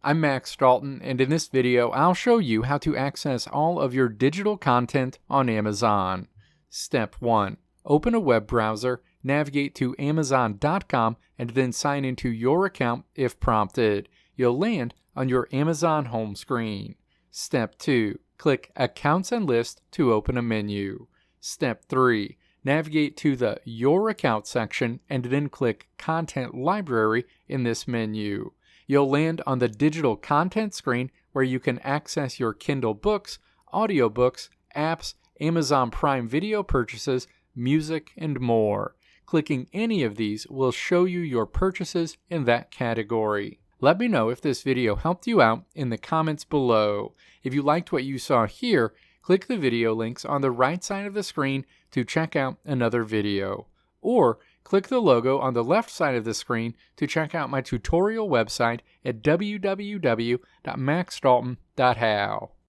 I'm Max Dalton, and in this video I'll show you how to access all of your digital content on Amazon. Step 1. Open a web browser, navigate to Amazon.com, and then sign into your account if prompted. You'll land on your Amazon home screen. Step 2. Click Accounts and List to open a menu. Step 3. Navigate to the Your Account section and then click Content Library in this menu. You'll land on the digital content screen where you can access your Kindle books, audiobooks, apps, Amazon Prime Video purchases, music, and more. Clicking any of these will show you your purchases in that category. Let me know if this video helped you out in the comments below. If you liked what you saw here, click the video links on the right side of the screen to check out another video. Or click the logo on the left side of the screen to check out my tutorial website at www.maxdalton.how.